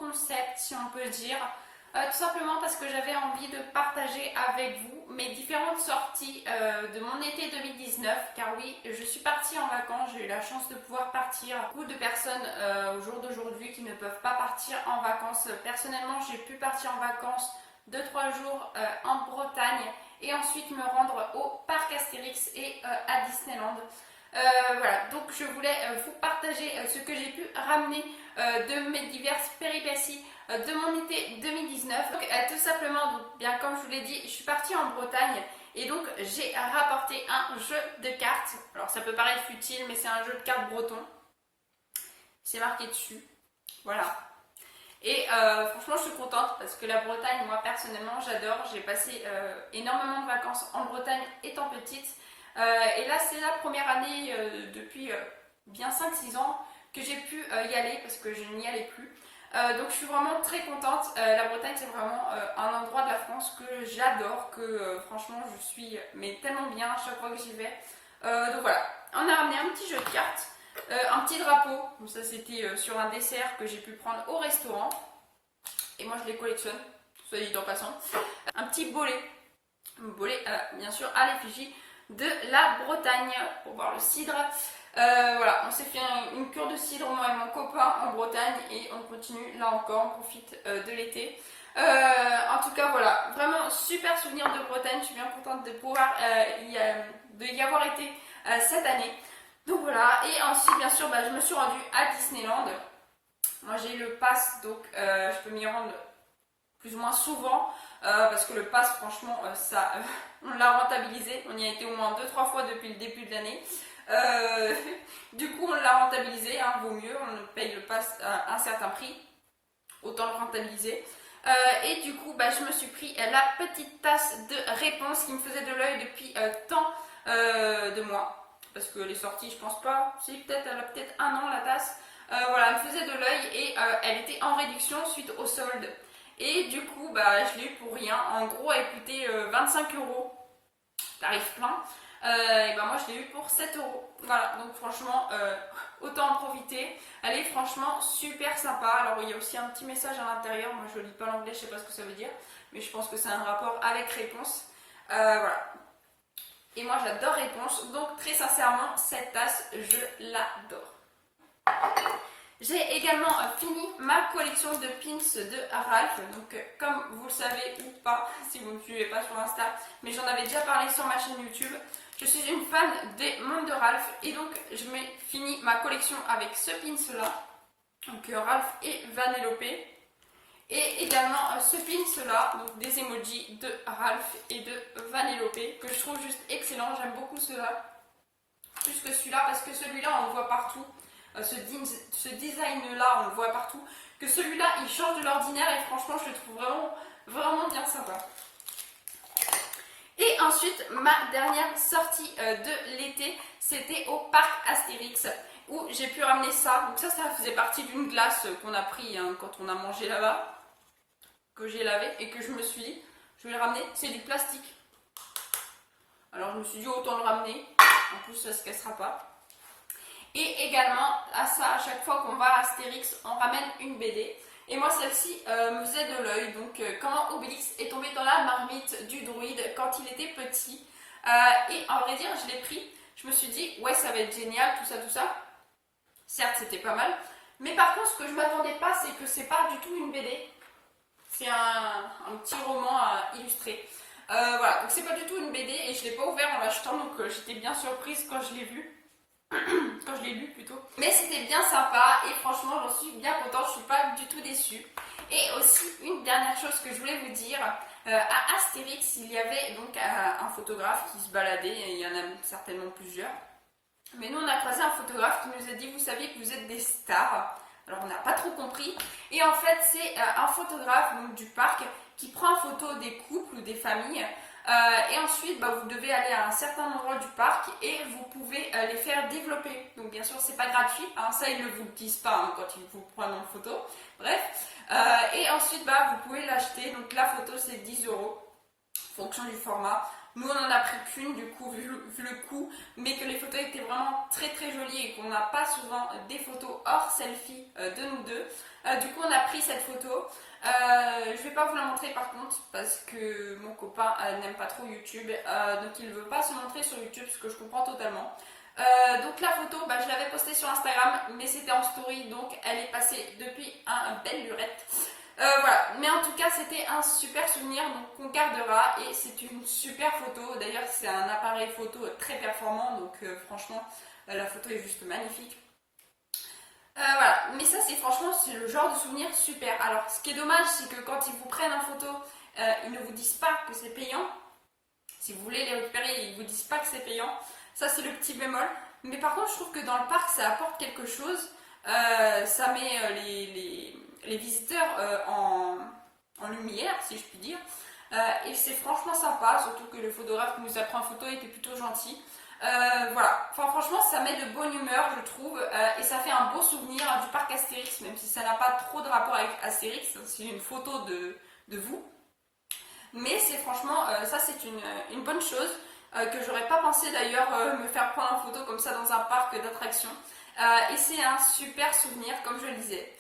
concept, si on peut dire. Tout simplement parce que j'avais envie de partager avec vous mes différentes sorties de mon été 2019. Car oui, je suis partie en vacances, j'ai eu la chance de pouvoir partir. Beaucoup de personnes au jour d'aujourd'hui qui ne peuvent pas partir en vacances. Personnellement, j'ai pu partir en vacances 2-3 jours en Bretagne et ensuite me rendre au parc Astérix et à Disneyland. Voilà, donc je voulais vous partager ce que j'ai pu ramener de mes diverses péripéties de mon été 2019. Donc, tout simplement, donc, bien comme je vous l'ai dit, je suis partie en Bretagne et donc j'ai rapporté un jeu de cartes. Alors ça peut paraître futile, mais c'est un jeu de cartes breton. C'est marqué dessus. Voilà. Et franchement, je suis contente parce que la Bretagne, moi personnellement, j'adore. J'ai passé énormément de vacances en Bretagne étant petite. Et là, c'est la première année depuis bien 5-6 ans que j'ai pu y aller parce que je n'y allais plus. Donc je suis vraiment très contente. La Bretagne, c'est vraiment un endroit de la France que j'adore, que franchement je suis mais tellement bien à chaque fois que j'y vais. Donc voilà, on a ramené un petit jeu de cartes, un petit drapeau. Donc ça c'était sur un dessert que j'ai pu prendre au restaurant. Et moi je les collectionne, soit dit en passant. Un petit bolet, bien sûr à l'effigie de la Bretagne pour boire le cidre. Voilà, on s'est fait une cure de cidre, moi et mon copain en Bretagne, et on continue là encore, on profite de l'été. En tout cas, voilà, vraiment super souvenir de Bretagne. Je suis bien contente de pouvoir y avoir été cette année. Donc voilà, et ensuite, bien sûr, je me suis rendue à Disneyland. Moi, j'ai le pass, donc je peux m'y rendre plus ou moins souvent. Parce que le pass, franchement, on l'a rentabilisé. On y a été au moins 2-3 fois depuis le début de l'année. Du coup, on l'a rentabilisé, hein, vaut mieux. On paye le pass à un certain prix, autant le rentabiliser. Et du coup, je me suis pris la petite tasse de réponse qui me faisait de l'œil depuis tant de mois. Parce que les sorties, je pense pas. Elle a peut-être 1 an la tasse. Voilà, elle me faisait de l'œil et elle était en réduction suite au solde. Et du coup, je l'ai eu pour rien. En gros, elle coûtait 25 €, tarif plein. Et moi, je l'ai eu pour 7 €. Voilà, donc franchement, autant en profiter. Elle est franchement super sympa. Alors, il y a aussi un petit message à l'intérieur. Moi, je lis pas l'anglais, je sais pas ce que ça veut dire. Mais je pense que c'est un rapport avec Réponse. Voilà. Et moi, j'adore Réponse. Donc, très sincèrement, cette tasse, je l'adore. J'ai également fini ma collection de pins de Ralph. Donc comme vous le savez ou pas, si vous ne me suivez pas sur Insta, mais j'en avais déjà parlé sur ma chaîne YouTube, je suis une fan des montres de Ralph et donc je m'ai fini ma collection avec ce pins là, donc Ralph et Vanellope, et également ce pins là, donc des emojis de Ralph et de Vanellope que je trouve juste excellent. J'aime beaucoup ceux-là plus que celui-là parce que celui-là on le voit partout. Ce design là on le voit partout, que celui-là il change de l'ordinaire et franchement je le trouve vraiment bien sympa. Et ensuite ma dernière sortie de l'été, c'était au parc Astérix où j'ai pu ramener ça. Donc ça faisait partie d'une glace qu'on a pris quand on a mangé là-bas, que j'ai lavé et que je me suis dit je vais le ramener. C'est du plastique, alors je me suis dit autant le ramener, en plus ça se cassera pas. Et également, à chaque fois qu'on va à Astérix, on ramène une BD. Et moi, celle-ci me faisait de l'œil. Donc, comment Obélix est tombé dans la marmite du druide quand il était petit. Et en vrai dire, je l'ai pris. Je me suis dit, ouais, ça va être génial, tout ça. Certes, c'était pas mal. Mais par contre, ce que je ne m'attendais pas, c'est que c'est pas du tout une BD. C'est un petit roman illustré. Voilà, donc c'est pas du tout une BD et je ne l'ai pas ouvert en l'achetant. Donc, j'étais bien surprise quand je l'ai vu. Quand je l'ai lu plutôt. Mais c'était bien sympa et franchement j'en suis bien contente, je suis pas du tout déçue. Et aussi une dernière chose que je voulais vous dire, à Astérix il y avait donc un photographe qui se baladait, et il y en a certainement plusieurs. Mais nous on a croisé un photographe qui nous a dit vous saviez que vous êtes des stars. Alors on n'a pas trop compris. Et en fait c'est un photographe donc, du parc qui prend en photo des couples ou des familles. Et ensuite, vous devez aller à un certain endroit du parc et vous pouvez les faire développer. Donc bien sûr, c'est pas gratuit, hein, ça ils ne vous le disent pas quand ils vous prennent en photo. Bref, et ensuite, vous pouvez l'acheter. Donc la photo c'est 10 € en fonction du format. Nous on en a pris qu'une du coup vu le coup, mais que les photos étaient vraiment très très jolies et qu'on n'a pas souvent des photos hors selfie de nous deux. Du coup on a pris cette photo. Je vais pas vous la montrer par contre parce que mon copain n'aime pas trop YouTube, donc il ne veut pas se montrer sur YouTube, ce que je comprends totalement. Donc la photo, je l'avais postée sur Instagram, mais c'était en story, donc elle est passée depuis un belle lurette. Voilà, mais en tout cas c'était un super souvenir donc qu'on gardera et c'est une super photo. D'ailleurs c'est un appareil photo très performant, donc franchement la photo est juste magnifique. Voilà, mais ça c'est franchement c'est le genre de souvenir super. Alors ce qui est dommage c'est que quand ils vous prennent en photo, ils ne vous disent pas que c'est payant. Si vous voulez les récupérer, ils ne vous disent pas que c'est payant. Ça c'est le petit bémol. Mais par contre je trouve que dans le parc ça apporte quelque chose. Ça met les visiteurs en lumière si je puis dire. Et c'est franchement sympa, surtout que le photographe qui nous a pris en photo était plutôt gentil. Voilà, enfin, franchement ça met de bonne humeur je trouve et ça fait un beau souvenir du parc Astérix, même si ça n'a pas trop de rapport avec Astérix, c'est une photo de vous. Mais c'est franchement, ça c'est une bonne chose que j'aurais pas pensé d'ailleurs me faire prendre en photo comme ça dans un parc d'attractions. Et c'est un super souvenir comme je le disais.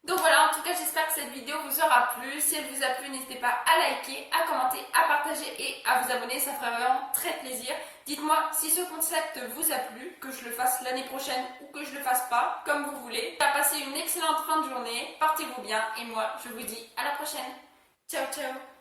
Donc voilà, en tout cas j'espère que cette vidéo vous aura plu. Si elle vous a plu, n'hésitez pas à liker, à commenter, à partager et à vous abonner, ça ferait vraiment très plaisir. Dites-moi si ce concept vous a plu, que je le fasse l'année prochaine ou que je le fasse pas, comme vous voulez. Passez une excellente fin de journée, portez-vous bien et moi je vous dis à la prochaine. Ciao ciao.